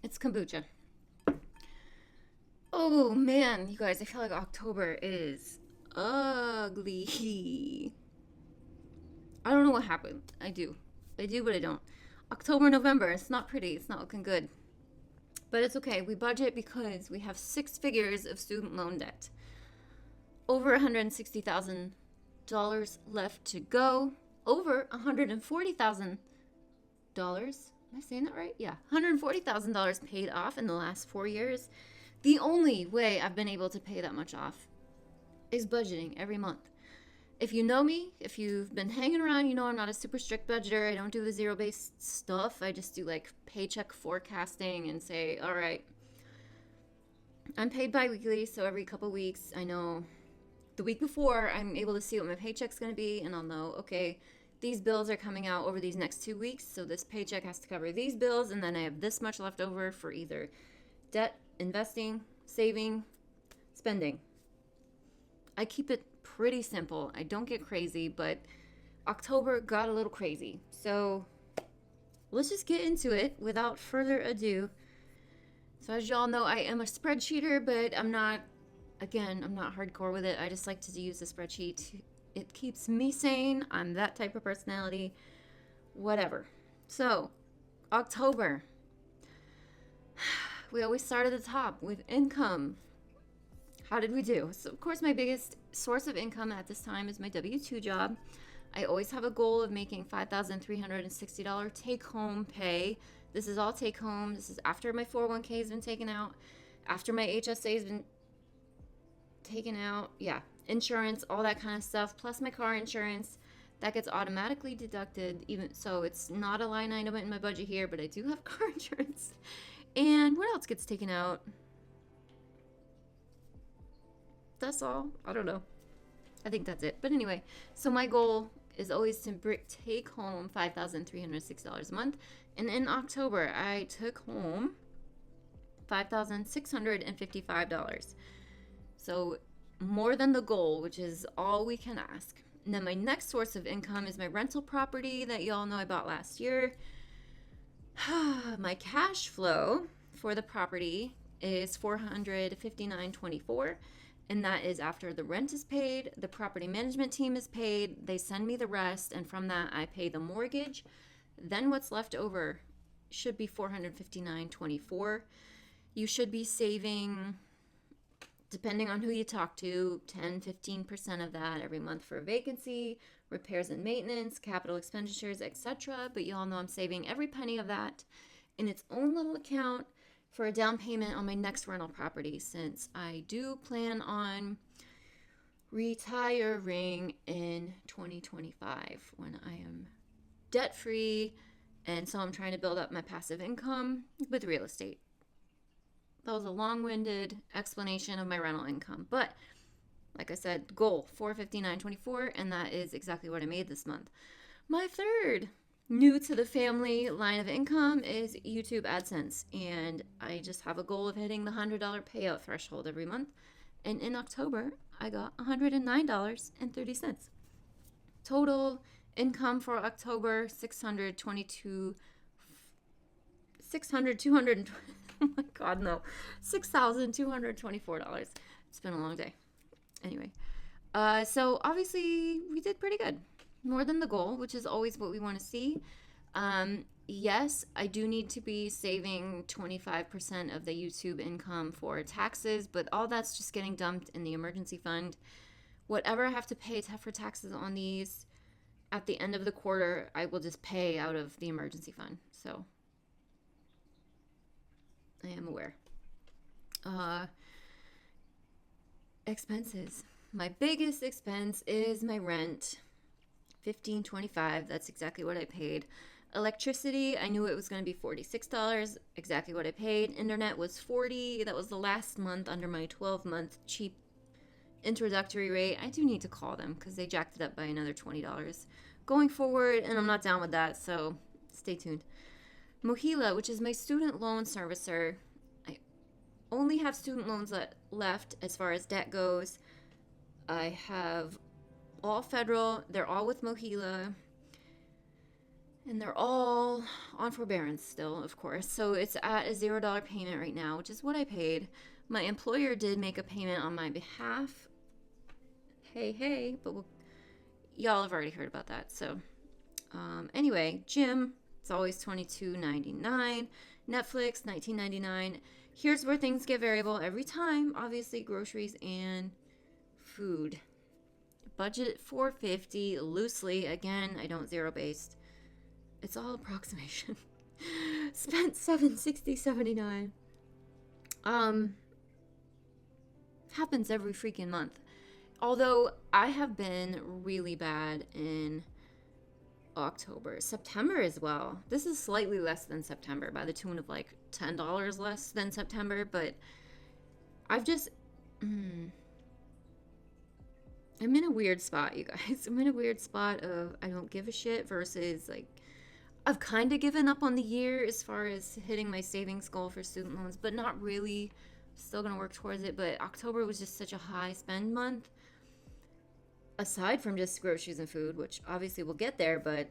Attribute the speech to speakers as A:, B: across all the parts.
A: It's kombucha. Oh man, you guys, I feel like October is ugly. I don't know what happened. I do. I do, but I don't. October, November, it's not pretty. It's not looking good. But it's okay. We budget because we have 6 figures of student loan debt. Over $160,000 left to go. Over $140,000. Am I saying that right? Yeah. $140,000 paid off in the last 4 years. The only way I've been able to pay that much off is budgeting every month. If you know me, if you've been hanging around, you know I'm not a super strict budgeter. I don't do the zero based stuff. I just do like paycheck forecasting and say, all right, I'm paid bi weekly, so every couple weeks I know the week before I'm able to see what my paycheck's going to be, and I'll know, okay, these bills are coming out over these next 2 weeks, so this paycheck has to cover these bills, and then I have this much left over for either debt, investing, saving, spending. I keep it pretty simple. I don't get crazy, but October got a little crazy. So let's just get into it without further ado. So as y'all know, I am a spreadsheeter, but I'm not hardcore with it. I just like to use the spreadsheet. It keeps me sane. I'm that type of personality. Whatever. So, October. We always start at the top with income. How did we do? So, of course, my biggest source of income at this time is my W 2 job. I always have a goal of making $5,360 take home pay. This is all take home. This is after my 401k has been taken out, after my HSA has been taken out. Yeah, insurance, all that kind of stuff, plus my car insurance. That gets automatically deducted, even so it's not a line item in my budget here, but I do have car insurance. And what else gets taken out? That's all. I don't know. I think that's it. But anyway, so my goal is always to take home $5,306 a month. And in October, I took home $5,655. So more than the goal, which is all we can ask. And then my next source of income is my rental property that y'all know I bought last year. My cash flow for the property is $459.24, and that is after the rent is paid, the property management team is paid, they send me the rest, and from that I pay the mortgage. Then what's left over should be $459.24. You should be saving, depending on who you talk to, 10-15% of that every month for a vacancy, repairs and maintenance, capital expenditures, etc. But you all know I'm saving every penny of that in its own little account for a down payment on my next rental property, since I do plan on retiring in 2025 when I am debt free, and so I'm trying to build up my passive income with real estate. That was a long-winded explanation of my rental income, but like I said, goal $459.24, and that is exactly what I made this month. My third new to the family line of income is YouTube AdSense, and I just have a goal of hitting the $100 payout threshold every month. And in October, I got $109.30. Total income for October, 200, oh my God, no, $6,224. It's been a long day. Anyway, so obviously we did pretty good. More than the goal, which is always what we want to see. Yes, I do need to be saving 25% of the YouTube income for taxes, but all that's just getting dumped in the emergency fund. Whatever I have to pay for taxes on these at the end of the quarter, I will just pay out of the emergency fund. So I am aware. Expenses. My biggest expense is my rent. $15.25. That's exactly what I paid. Electricity, I knew it was going to be $46. Exactly what I paid. Internet was $40. That was the last month under my 12-month cheap introductory rate. I do need to call them because they jacked it up by another $20 going forward, and I'm not down with that, so stay tuned. Mohila, which is my student loan servicer. I only have student loans left as far as debt goes. I have all federal. They're all with Mohila. And they're all on forbearance still, of course. So it's at a $0 payment right now, which is what I paid. My employer did make a payment on my behalf. Hey, but y'all have already heard about that. So anyway, gym, it's always $22.99. Netflix, $19.99. Here's where things get variable every time. Obviously, groceries and food. Budget $450 loosely. Again, I don't zero based. It's all approximation. Spent $760.79. Happens every freaking month. Although I have been really bad in October, September as well. This is slightly less than September by the tune of like $10 less than September, but I've just I'm in a weird spot, you guys. I'm in a weird spot of I don't give a shit versus like I've kind of given up on the year as far as hitting my savings goal for student loans, but not really. Still gonna work towards it, but October was just such a high spend month. Aside from just groceries and food, which obviously we'll get there, but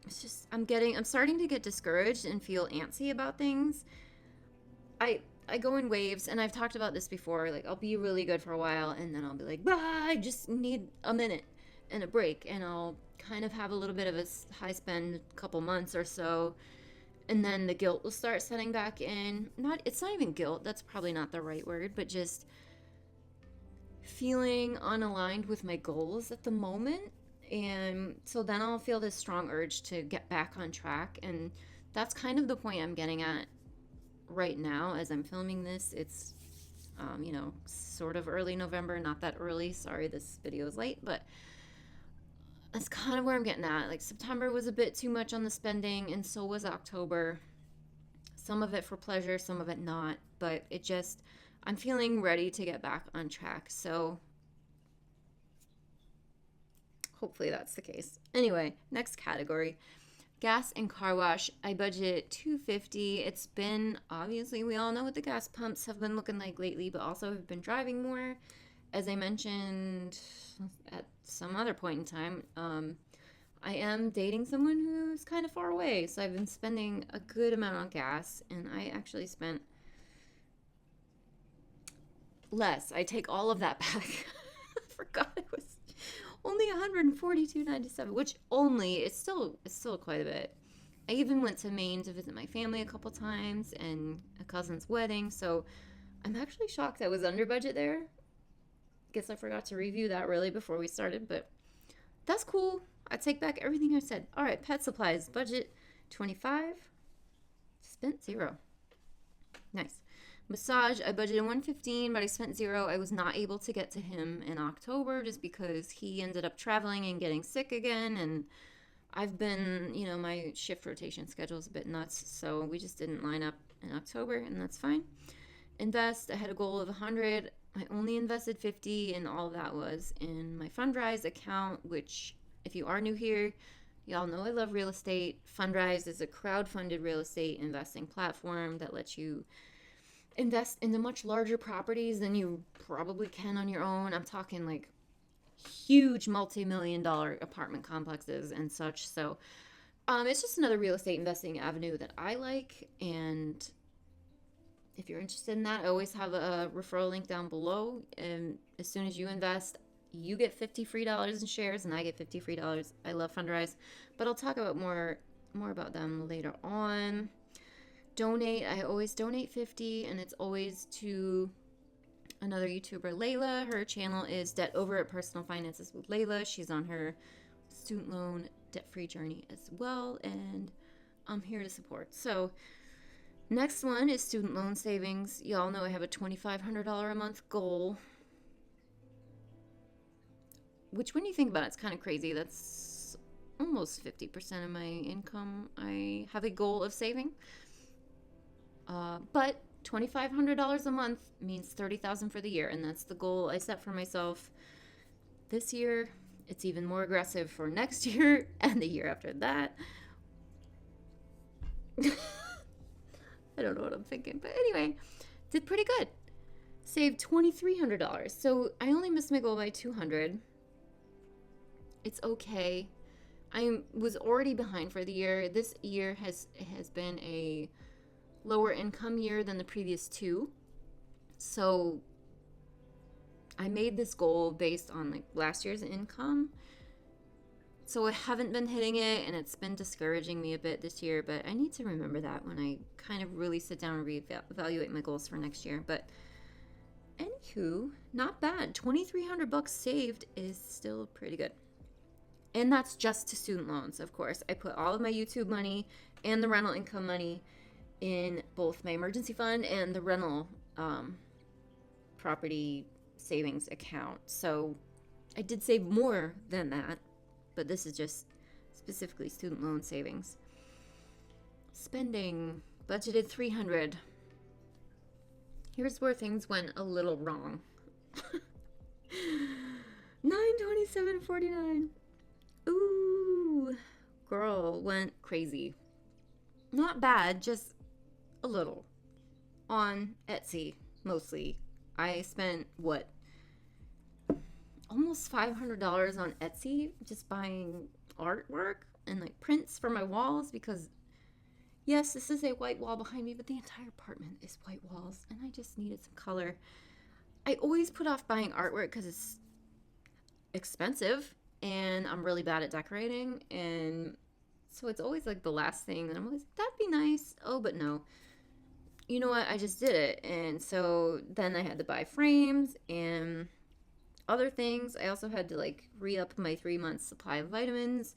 A: it's just I'm starting to get discouraged and feel antsy about things. I go in waves, and I've talked about this before. Like I'll be really good for a while, and then I'll be like, bah, I just need a minute and a break, and I'll kind of have a little bit of a high spend couple months or so, and then the guilt will start setting back in. It's not even guilt, that's probably not the right word, but just feeling unaligned with my goals at the moment. And so then I'll feel this strong urge to get back on track, and that's kind of the point I'm getting at right now as I'm filming this. It's sort of early November, not that early, sorry this video is late, but that's kind of where I'm getting at. Like September was a bit too much on the spending, and so was October. Some of it for pleasure, some of it not, but I'm feeling ready to get back on track. So hopefully that's the case. Anyway, next category, gas and car wash. I budget $250. It's been, obviously we all know what the gas pumps have been looking like lately, but also have been driving more. As I mentioned at some other point in time, I am dating someone who's kind of far away, so I've been spending a good amount on gas, and I actually spent less. I take all of that back. I forgot it was only $142.97, which it's still quite a bit. I even went to Maine to visit my family a couple times and a cousin's wedding, so I'm actually shocked I was under budget there. Guess I forgot to review that really before we started, but that's cool. I take back everything I said. All right, pet supplies, budget $25, spent $0. Nice. Massage, I budgeted $115, but I spent $0. I was not able to get to him in October just because he ended up traveling and getting sick again, and I've been, my shift rotation schedule is a bit nuts, so we just didn't line up in October, and that's fine. Invest, I had a goal of 100. I only invested 50, and all that was in my FundRise account, which, if you are new here, y'all know I love real estate. FundRise is a crowd-funded real estate investing platform that lets you invest into much larger properties than you probably can on your own. I'm talking like huge multi-million-dollar apartment complexes and such. So it's just another real estate investing avenue that I like, and if you're interested in that, I always have a referral link down below, and as soon as you invest, you get $50 free in shares, and I get $50 free. I love FundRise, but I'll talk about more about them later on. Donate, I always donate $50, and it's always to another YouTuber, Layla. Her channel is Debt Over at Personal Finances with Layla. She's on her student loan debt-free journey as well, and I'm here to support. So next one is student loan savings. Y'all know I have a $2,500 a month goal, which when you think about it, it's kind of crazy. That's almost 50% of my income I have a goal of saving. But $2,500 a month means $30,000 for the year, and that's the goal I set for myself this year. It's even more aggressive for next year and the year after that. I don't know what I'm thinking, but anyway, did pretty good. Saved $2,300. So I only missed my goal by $200. It's okay. I was already behind for the year. This year has been a lower income year than the previous two. So I made this goal based on like last year's income. So I haven't been hitting it, and it's been discouraging me a bit this year, but I need to remember that when I kind of really sit down and reevaluate my goals for next year. But anywho, not bad. $2,300 saved is still pretty good. And that's just to student loans, of course. I put all of my YouTube money and the rental income money in both my emergency fund and the rental property savings account. So I did save more than that, but this is just specifically student loan savings. Spending, budgeted $300. Here's where things went a little wrong. $927.49. Ooh, girl went crazy. Not bad, just a little. On Etsy, mostly. I spent, what, almost $500 on Etsy just buying artwork and like prints for my walls, because yes, this is a white wall behind me, but the entire apartment is white walls and I just needed some color. I always put off buying artwork because it's expensive and I'm really bad at decorating, and so it's always like the last thing that I'm always, that'd be nice. Oh, but no. You know what? I just did it. And so then I had to buy frames and other things. I also had to like re-up my 3 months supply of vitamins.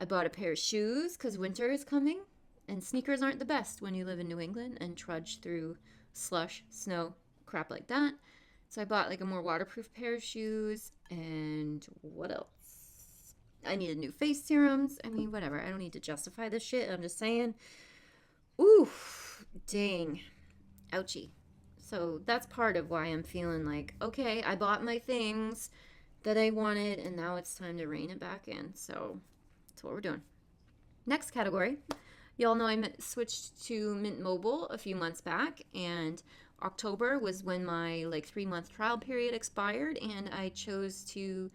A: I bought a pair of shoes because winter is coming, and sneakers aren't the best when you live in New England and trudge through slush, snow, crap like that. So I bought like a more waterproof pair of shoes. And what else? I needed new face serums. I mean, whatever. I don't need to justify this shit. I'm just saying. Ooh, dang. Ouchie. So that's part of why I'm feeling like, okay, I bought my things that I wanted, and now it's time to rein it back in. So that's what we're doing. Next category. Y'all know I switched to Mint Mobile a few months back, and October was when my like 3-month trial period expired, and I chose to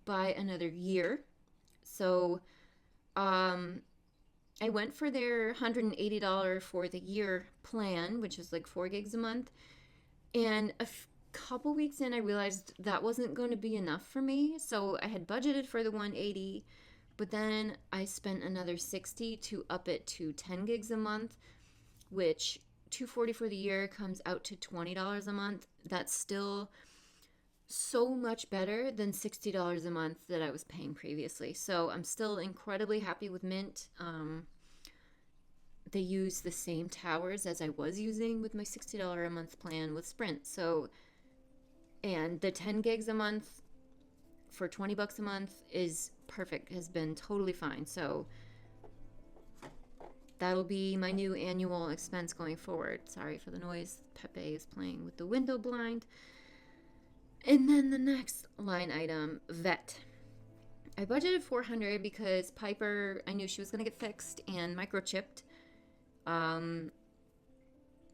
A: buy another year. So I went for their $180 for the year plan, which is like 4 gigs a month. And couple weeks in, I realized that wasn't going to be enough for me. So I had budgeted for the 180, but then I spent another 60 to up it to 10 gigs a month, which $240 for the year comes out to $20 a month. That's still so much better than $60 a month that I was paying previously. So I'm still incredibly happy with Mint. They use the same towers as I was using with my $60 a month plan with Sprint. So, and the 10 gigs a month for $20 a month is perfect, has been totally fine. So that'll be my new annual expense going forward. Sorry for the noise. Pepe is playing with the window blind. And then the next line item, vet. I budgeted $400 because Piper, I knew she was going to get fixed and microchipped.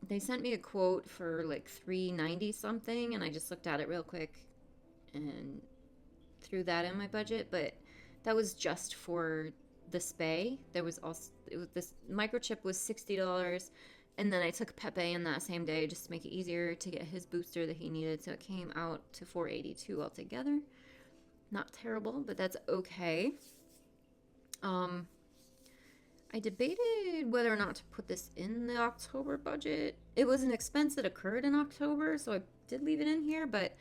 A: They sent me a quote for like $390 something, and I just looked at it real quick and threw that in my budget. But that was just for the spay. There was also, this microchip was $60. And then I took Pepe in that same day just to make it easier to get his booster that he needed. So it came out to $482 altogether. Not terrible, but that's okay. I debated whether or not to put this in the October budget. It was an expense that occurred in October, so I did leave it in here. But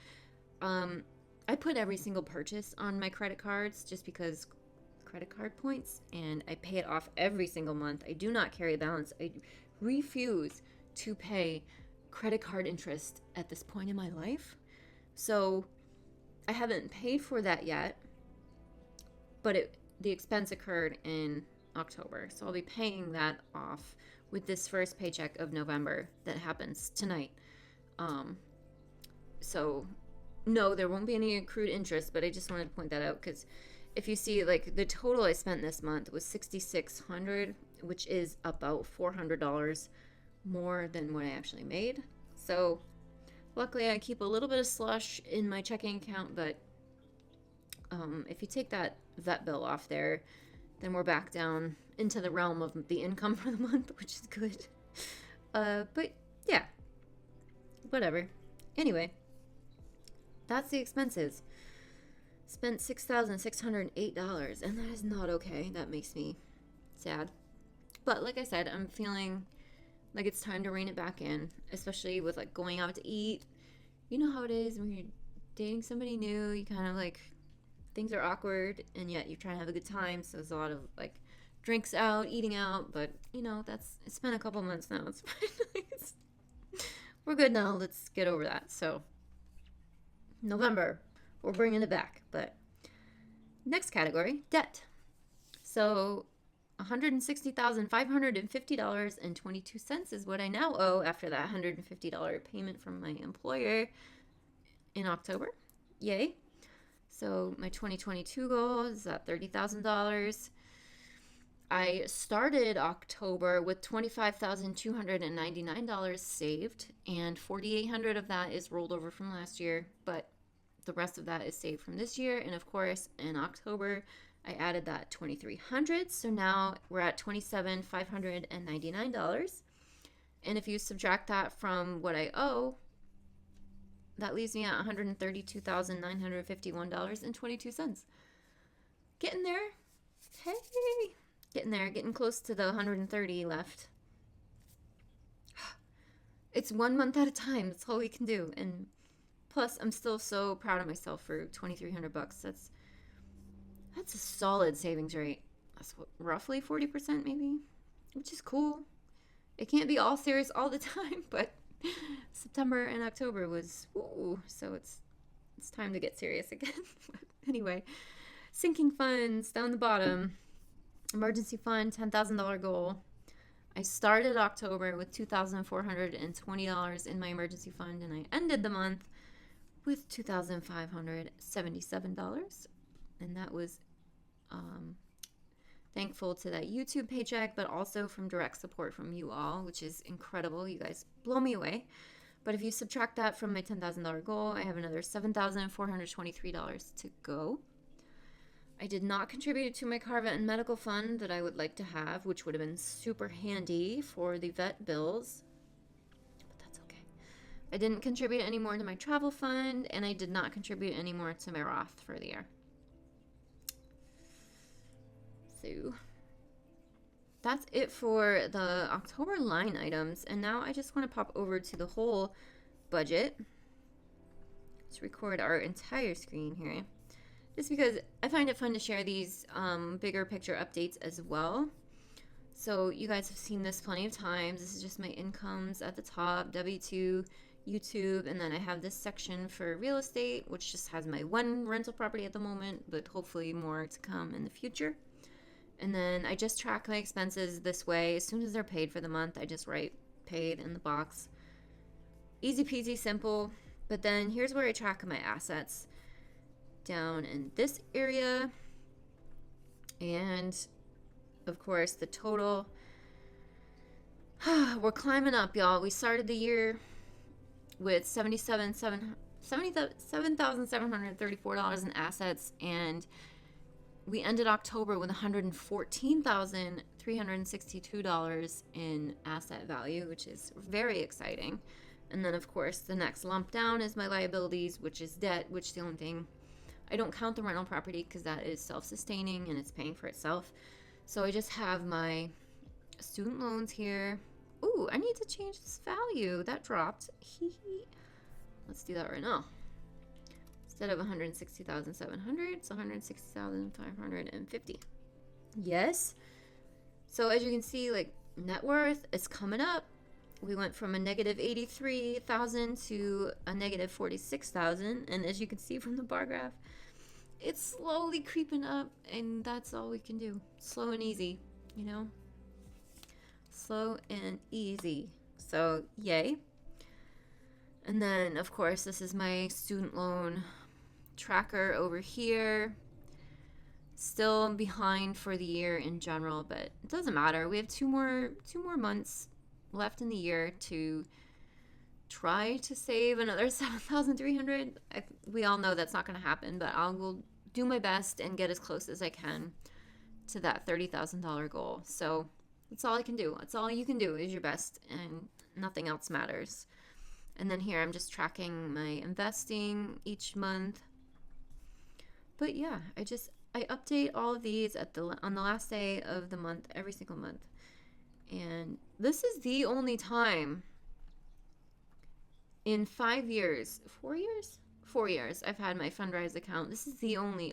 A: I put every single purchase on my credit cards just because credit card points, and I pay it off every single month. I do not carry a balance. I refuse to pay credit card interest at this point in my life. So I haven't paid for that yet, but the expense occurred in October. So I'll be paying that off with this first paycheck of November that happens tonight. So no, there won't be any accrued interest, but I just wanted to point that out because if you see, like, the total I spent this month was $6,600, which is about $400 more than what I actually made. So luckily I keep a little bit of slush in my checking account, but if you take that vet bill off there, then we're back down into the realm of the income for the month, which is good. But yeah, whatever. Anyway, that's the expenses. Spent $6,608, and that is not okay. That makes me sad. But like I said, I'm feeling like it's time to rein it back in, especially with like going out to eat. You know how it is when you're dating somebody new, you kind of like, things are awkward, and yet you're trying to have a good time, so there's a lot of like drinks out, eating out, but you know, it's been a couple months now. It's fine. We're good now. Let's get over that. So November, we're bringing it back. But next category, debt. So $160,550.22 is what I now owe after that $150 payment from my employer in October. Yay. So my 2022 goal is at $30,000. I started October with $25,299 saved, and $4,800 of that is rolled over from last year, but the rest of that is saved from this year. And of course, in October, I added that $2,300, so now we're at $27,599. And if you subtract that from what I owe, that leaves me at $132,951.22. Getting there. Hey, getting there, getting close to the 130 left. It's 1 month at a time. That's all we can do. And plus, I'm still so proud of myself for $2,300. That's a solid savings rate. That's what, roughly 40% maybe, which is cool. It can't be all serious all the time, but September and October was, ooh, so it's time to get serious again. Anyway, sinking funds down the bottom. Emergency fund, $10,000 goal. I started October with $2,420 in my emergency fund, and I ended the month with $2,577. And that was thankful to that YouTube paycheck, but also from direct support from you all, which is incredible. You guys blow me away. But if you subtract that from my $10,000 goal, I have another $7,423 to go. I did not contribute to my car, vet, and medical fund that I would like to have, which would have been super handy for the vet bills. But that's okay. I didn't contribute any more to my travel fund, and I did not contribute any more to my Roth for the year. So that's it for the October line items. And now I just want to pop over to the whole budget. Let's record our entire screen here, just because I find it fun to share these bigger picture updates as well. So you guys have seen this plenty of times. This is just my incomes at the top, W2, YouTube, and then I have this section for real estate, which just has my one rental property at the moment, but hopefully more to come in the future. And then I just track my expenses this way. As soon as they're paid for the month, I just write paid in the box. Easy peasy, simple. But then here's where I track my assets. Down in this area. And of course the total. We're climbing up, y'all. We started the year with $77,734 in assets, and we ended October with $114,362 in asset value, which is very exciting. And then, of course, the next lump down is my liabilities, which is debt, which is the only thing. I don't count the rental property because that is self-sustaining and it's paying for itself. So I just have my student loans here. Ooh, I need to change this value. That dropped. Let's do that right now. Instead of 160,700, it's 160,550. Yes. So as you can see, like, net worth is coming up. We went from a negative 83,000 to a negative 46,000, and as you can see from the bar graph, it's slowly creeping up, and that's all we can do. Slow and easy, you know? Slow and easy. So, yay. And then, of course, this is my student loan tracker over here. Still behind for the year in general, but it doesn't matter. We have two more months left in the year to try to save another $7,300. We all know that's not going to happen, but I will do my best and get as close as I can to that $30,000 goal. So that's all I can do. That's all you can do is your best, and nothing else matters. And then here I'm just tracking my investing each month. But yeah, I update all of these on the last day of the month, every single month. And this is the only time in 5 years, 4 years? 4 years I've had my FundRise account.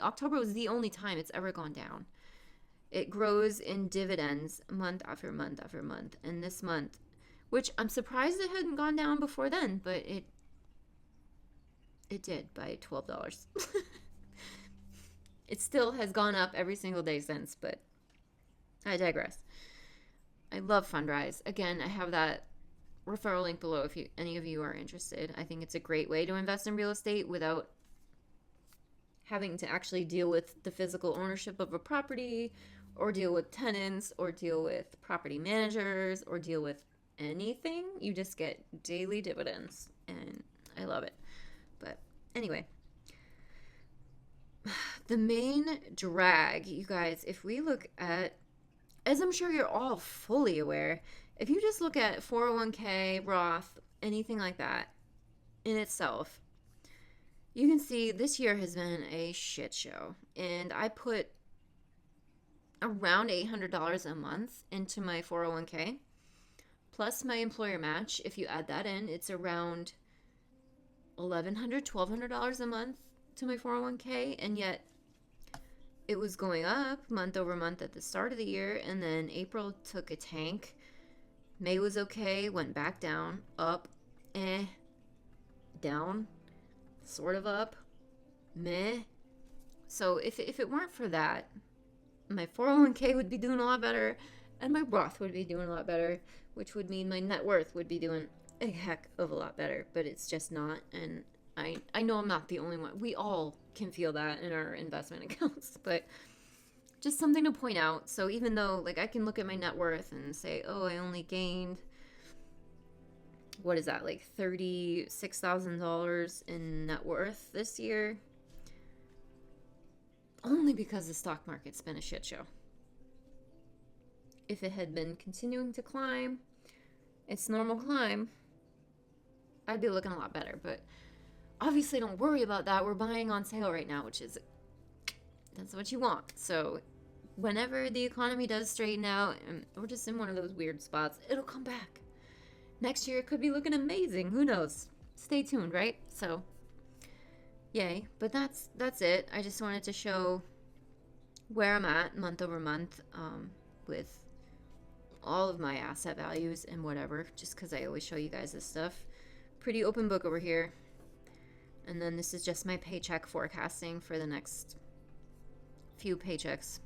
A: October was the only time it's ever gone down. It grows in dividends month after month after month. And this month, which I'm surprised it hadn't gone down before then, but it did by $12. It still has gone up every single day since, but I digress. I love FundRise. Again, I have that referral link below if any of you are interested. I think it's a great way to invest in real estate without having to actually deal with the physical ownership of a property, or deal with tenants, or deal with property managers, or deal with anything. You just get daily dividends, and I love it. But anyway, the main drag, you guys, if we look at, as I'm sure you're all fully aware, if you just look at 401k, Roth, anything like that in itself, you can see this year has been a shit show. And I put around $800 a month into my 401k, plus my employer match. If you add that in, it's around $1,100, $1,200 a month to my 401k, and yet it was going up month over month at the start of the year, and then April took a tank. May was okay, went back down, up, down, sort of up, meh. So if it weren't for that, my 401k would be doing a lot better, and my Roth would be doing a lot better, which would mean my net worth would be doing a heck of a lot better, but it's just not. And I know I'm not the only one. We all can feel that in our investment accounts, but just something to point out. So even though, like, I can look at my net worth and say, oh, I only gained, what is that, like $36,000 in net worth this year, only because the stock market's been a shit show. If it had been continuing to climb, its normal climb, I'd be looking a lot better. But obviously, don't worry about that. We're buying on sale right now, that's what you want. So whenever the economy does straighten out, and we're just in one of those weird spots, it'll come back. Next year, it could be looking amazing. Who knows? Stay tuned, right? So, yay. But that's it. I just wanted to show where I'm at month over month with all of my asset values and whatever, just because I always show you guys this stuff. Pretty open book over here. And then this is just my paycheck forecasting for the next few paychecks.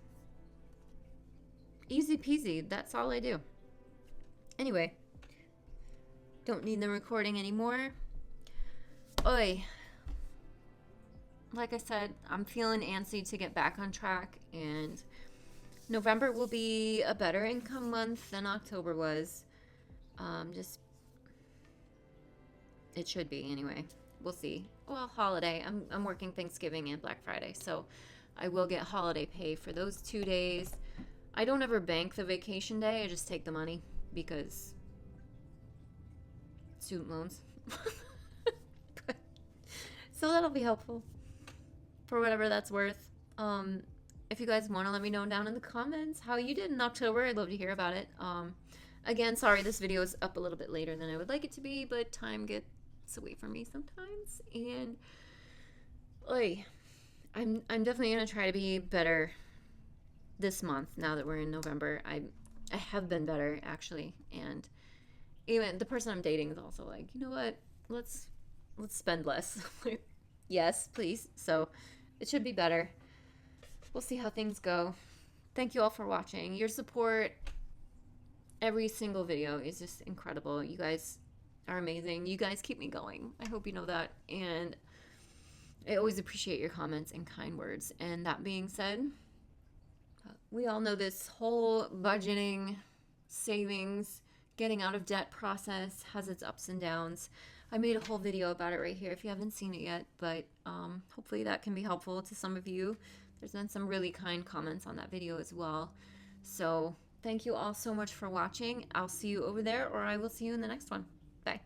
A: Easy peasy. That's all I do. Anyway, don't need the recording anymore. Oi. Like I said, I'm feeling antsy to get back on track, and November will be a better income month than October was. It should be anyway. We'll see. Well, holiday. I'm working Thanksgiving and Black Friday, so I will get holiday pay for those 2 days. I don't ever bank the vacation day. I just take the money because student loans. So that'll be helpful for whatever that's worth. If you guys want to let me know down in the comments how you did in October, I'd love to hear about it. Again, sorry this video is up a little bit later than I would like it to be, but time gets away from me sometimes, and I'm definitely gonna try to be better this month. Now that we're in November, I have been better actually, and even the person I'm dating is also like, you know what, let's spend less. Yes, please. So it should be better. We'll see how things go. Thank you all for watching. Your support every single video is just incredible. You guys are amazing. You guys keep me going. I hope you know that. And I always appreciate your comments and kind words. And that being said, we all know this whole budgeting, savings, getting out of debt process has its ups and downs. I made a whole video about it right here if you haven't seen it yet, but hopefully that can be helpful to some of you There's been some really kind comments on that video as well. So thank you all so much for watching. I'll see you over there, or I will see you in the next one. Bye.